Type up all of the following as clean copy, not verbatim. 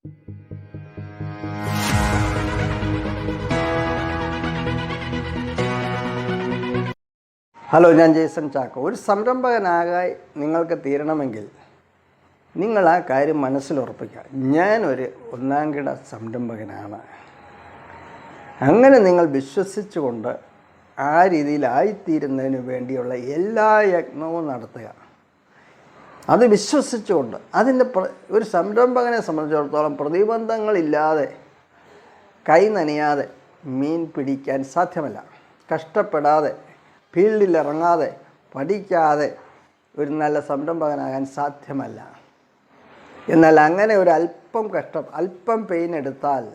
Hello, ഞാൻ Jason Chacko. ഒരു സംരംഭകനാകാൻ നിങ്ങൾക്ക് തീരണമെങ്കിൽ നിങ്ങൾ ആ കാര്യം മനസ്സിലുറപ്പിക്കുക. ഞാനൊരു ഒന്നാംകിട സംരംഭകനാണ്. അങ്ങനെ നിങ്ങൾ വിശ്വസിച്ചുകൊണ്ട് ആ രീതിയിലായിത്തീരുന്നതിന് വേണ്ടിയുള്ള എല്ലാ യത്നവും നടത്തുക. അത് വിശ്വസിച്ചുകൊണ്ട് ഒരു സംരംഭകനെ സംബന്ധിച്ചിടത്തോളം പ്രതിബന്ധങ്ങളില്ലാതെ കൈ നനയാതെ മീൻ പിടിക്കാൻ സാധ്യമല്ല. കഷ്ടപ്പെടാതെ ഫീൽഡിലിറങ്ങാതെ പഠിക്കാതെ ഒരു നല്ല സംരംഭകനാകാൻ സാധ്യമല്ല. എന്നാൽ അങ്ങനെ ഒരു അല്പം പെയിൻ എടുത്താൽ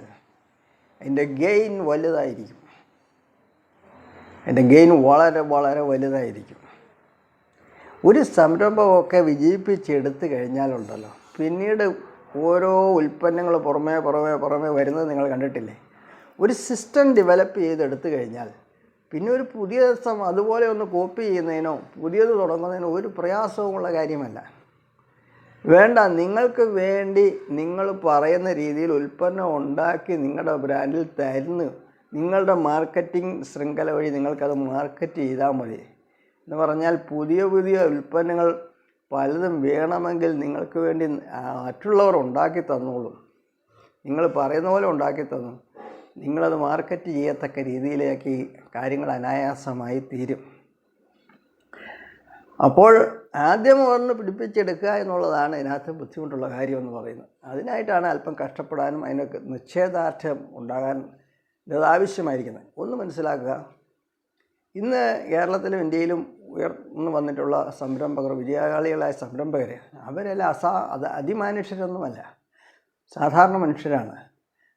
അതിൻ്റെ ഗെയിൻ വലുതായിരിക്കും. അതിൻ്റെ ഗെയിൻ വളരെ വളരെ വലുതായിരിക്കും. ഒരു സംരംഭമൊക്കെ വിജയിപ്പിച്ചെടുത്തു കഴിഞ്ഞാലുണ്ടല്ലോ, പിന്നീട് ഓരോ ഉൽപ്പന്നങ്ങൾ പുറമേ വരുന്നത് നിങ്ങൾ കണ്ടിട്ടില്ലേ? ഒരു സിസ്റ്റം ഡെവലപ്പ് ചെയ്തെടുത്തു കഴിഞ്ഞാൽ പിന്നെ ഒരു പുതിയ അതുപോലെ ഒന്ന് കോപ്പി ചെയ്യുന്നതിനോ പുതിയത് തുടങ്ങുന്നതിനോ ഒരു പ്രയാസവുമുള്ള കാര്യമല്ല. വേണ്ട, നിങ്ങൾക്ക് വേണ്ടി നിങ്ങൾ പറയുന്ന രീതിയിൽ ഉൽപ്പന്നം ഉണ്ടാക്കി നിങ്ങളുടെ ബ്രാൻഡിൽ തരുന്നു. നിങ്ങളുടെ മാർക്കറ്റിംഗ് ശൃംഖല വഴി നിങ്ങൾക്കത് മാർക്കറ്റ് ചെയ്താൽ മതി. എന്ന് പറഞ്ഞാൽ പുതിയ ഉൽപ്പന്നങ്ങൾ പലതും വേണമെങ്കിൽ നിങ്ങൾക്ക് വേണ്ടി മറ്റുള്ളവർ ഉണ്ടാക്കി തന്നോളും. നിങ്ങൾ പറയുന്ന പോലെ ഉണ്ടാക്കി തന്നു. നിങ്ങളത് മാർക്കറ്റ് ചെയ്യത്തക്ക രീതിയിലേക്ക് കാര്യങ്ങൾ അനായാസമായി തീരും. അപ്പോൾ ആദ്യം ഒന്ന് പിടിപ്പിച്ചെടുക്കുക എന്നുള്ളതാണ് ഇതിനകത്ത് ബുദ്ധിമുട്ടുള്ള കാര്യമെന്ന് പറയുന്നത്. അതിനായിട്ടാണ് അല്പം കഷ്ടപ്പെടാനും അതിനൊക്കെ നിശ്ചയദാർഢ്യം ഉണ്ടാകാൻ ഇത് ആവശ്യമായിരിക്കുന്നത്. ഒന്ന് മനസ്സിലാക്കുക, ഇന്ന് കേരളത്തിലും ഇന്ത്യയിലും ഉയർന്നു വന്നിട്ടുള്ള സംരംഭകർ, വിജയശാലികളായ സംരംഭകർ, അവരെല്ലാം അതിമാനുഷ്യരൊന്നുമല്ല, സാധാരണ മനുഷ്യരാണ്.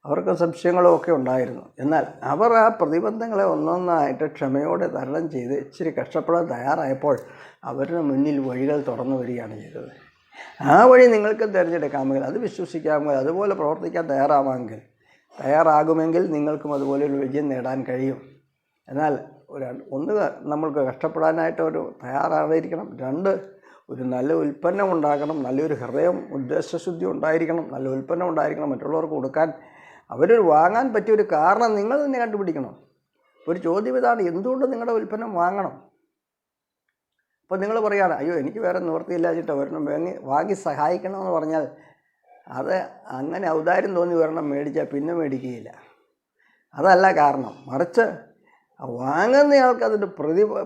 അവർക്ക് സംശയങ്ങളും ഒക്കെ ഉണ്ടായിരുന്നു. എന്നാൽ അവർ ആ പ്രതിബന്ധങ്ങളെ ഒന്നൊന്നായിട്ട് ക്ഷമയോടെ തരണം ചെയ്ത് ഇച്ചിരി കഷ്ടപ്പെടാൻ തയ്യാറായപ്പോൾ അവരുടെ മുന്നിൽ വഴികൾ തുറന്നു വരികയാണ് ചെയ്തത്. ആ വഴി നിങ്ങൾക്ക് തിരഞ്ഞെടുക്കാമെങ്കിൽ, അത് വിശ്വസിക്കാമെങ്കിൽ, അതുപോലെ പ്രവർത്തിക്കാൻ തയ്യാറാകുമെങ്കിൽ നിങ്ങൾക്കും അതുപോലെ ഒരു വിജയം നേടാൻ കഴിയും. എന്നാൽ നമ്മൾക്ക് കഷ്ടപ്പെടാനായിട്ട് ഒരു തയ്യാറായിരിക്കണം. ഒരു നല്ല ഉൽപ്പന്നം ഉണ്ടാക്കണം, നല്ലൊരു ഹൃദയം, ഉദ്ദേശശുദ്ധി ഉണ്ടായിരിക്കണം, നല്ല ഉൽപ്പന്നം ഉണ്ടായിരിക്കണം. മറ്റുള്ളവർക്ക് കൊടുക്കാൻ വാങ്ങാൻ പറ്റിയൊരു കാരണം നിങ്ങൾ തന്നെ കണ്ടുപിടിക്കണം. ഒരു ചോദ്യം ഇതാണ്: എന്തുകൊണ്ട് നിങ്ങളുടെ ഉൽപ്പന്നം വാങ്ങണം? അപ്പോൾ നിങ്ങൾ പറയുകയാണ്, അയ്യോ എനിക്ക് വേറെ നിവൃത്തിയില്ലാച്ചിട്ട് ഒരെണ്ണം വാങ്ങി സഹായിക്കണമെന്ന് പറഞ്ഞാൽ അത് അങ്ങനെ ഔദാര്യം തോന്നി ഒരെണ്ണം മേടിച്ചാൽ പിന്നെ മേടിക്കുകയില്ല. അതല്ല കാരണം. മറിച്ച് വാങ്ങുന്നയാൾക്ക് അതിൻ്റെ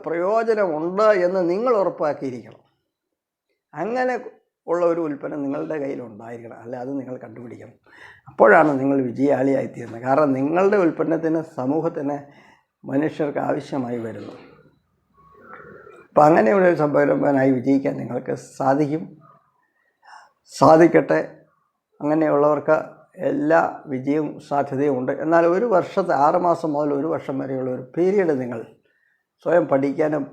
പ്രയോജനമുണ്ട് എന്ന് നിങ്ങൾ ഉറപ്പാക്കിയിരിക്കണം. അങ്ങനെ ഉള്ള ഒരു ഉൽപ്പന്നം നിങ്ങളുടെ കയ്യിലുണ്ടായിരിക്കണം. അല്ല, അത് നിങ്ങൾ കണ്ടുപിടിക്കണം. അപ്പോഴാണ് നിങ്ങൾ വിജയാളിയായിത്തീരുന്നത്. കാരണം നിങ്ങളുടെ ഉൽപ്പന്നത്തിന് സമൂഹത്തിന് മനുഷ്യർക്ക് ആവശ്യമായി വരുന്നു. അപ്പം അങ്ങനെയുള്ള ഒരു സംരംഭകനായി വിജയിക്കാൻ നിങ്ങൾക്ക് സാധിക്കട്ടെ. അങ്ങനെയുള്ളവർക്ക് എല്ലാ വിജയവും സാധ്യതയും ഉണ്ട്. എന്നാൽ 6 മാസം മുതൽ 1 വർഷം വരെയുള്ള ഒരു പീരീഡ് നിങ്ങൾ സ്വയം പഠിക്കാനും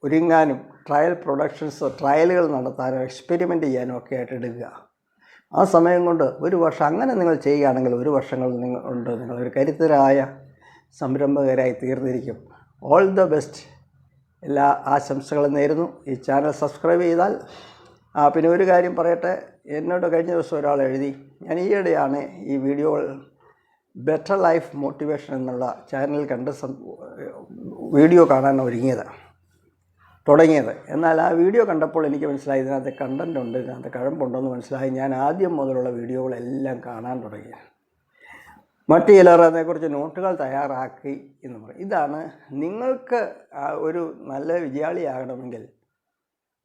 ഒരുങ്ങാനും ട്രയലുകൾ നടത്താനോ എക്സ്പെരിമെൻ്റ് ചെയ്യാനോ ഒക്കെ ആയിട്ട് എടുക്കുക. ആ സമയം കൊണ്ട് 1 വർഷം അങ്ങനെ നിങ്ങൾ ചെയ്യുകയാണെങ്കിൽ 1 വർഷങ്ങൾ നിങ്ങളൊരു കരുത്തരായ സംരംഭകരായി തീർന്നിരിക്കും. All the best. എല്ലാ ആശംസകളും നേരുന്നു. ഈ ചാനൽ സബ്സ്ക്രൈബ് ചെയ്താൽ പിന്നെ ഒരു കാര്യം പറയട്ടെ. എന്നോട് കഴിഞ്ഞ ദിവസം ഒരാൾ എഴുതി, ഞാൻ ഈയിടെയാണ് ഈ ബെറ്റർ ലൈഫ് മോട്ടിവേഷൻ എന്നുള്ള ചാനൽ കണ്ട് വീഡിയോ കാണാൻ തുടങ്ങിയത്. എന്നാൽ ആ വീഡിയോ കണ്ടപ്പോൾ എനിക്ക് മനസ്സിലായി ഇതിനകത്ത് കണ്ടൻ്റ് ഉണ്ട്, ഇതിനകത്ത് കഴമ്പുണ്ടെന്ന് മനസ്സിലായി. ഞാൻ ആദ്യം മുതലുള്ള വീഡിയോകളെല്ലാം കാണാൻ തുടങ്ങി. മറ്റു ചിലർ അതിനെക്കുറിച്ച് നോട്ടുകൾ തയ്യാറാക്കി എന്ന് പറയും. ഇതാണ് നിങ്ങൾക്ക് ഒരു നല്ല വിജയാളിയാകണമെങ്കിൽ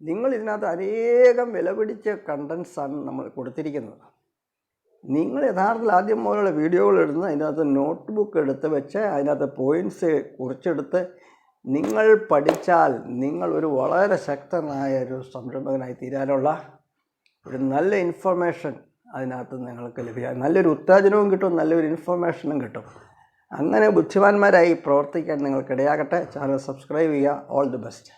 നിങ്ങൾ ഇതിനകത്ത് അനേകം വിലപിടിച്ച കണ്ടൻസാണ് നമ്മൾ കൊടുത്തിരിക്കുന്നത്. നിങ്ങൾ യഥാർത്ഥത്തിൽ ആദ്യം മുതലുള്ള വീഡിയോകൾ ഇടുന്ന അതിനകത്ത് നോട്ട് ബുക്ക് എടുത്ത് വെച്ച് അതിനകത്ത് പോയിൻറ്റ്സ് കുറിച്ചെടുത്ത് നിങ്ങൾ പഠിച്ചാൽ നിങ്ങൾ വളരെ ശക്തനായ ഒരു സംരംഭകനായി തീരാനുള്ള ഒരു നല്ല ഇൻഫർമേഷൻ അതിനകത്ത് നിങ്ങൾക്ക് ലഭിക്കും. നല്ലൊരു ഉത്തേജനവും കിട്ടും, നല്ലൊരു ഇൻഫർമേഷനും കിട്ടും. അങ്ങനെ ബുദ്ധിമാന്മാരായി പ്രവർത്തിക്കാൻ നിങ്ങൾക്കിടയാകട്ടെ. ചാനൽ സബ്സ്ക്രൈബ് ചെയ്യുക. All the best.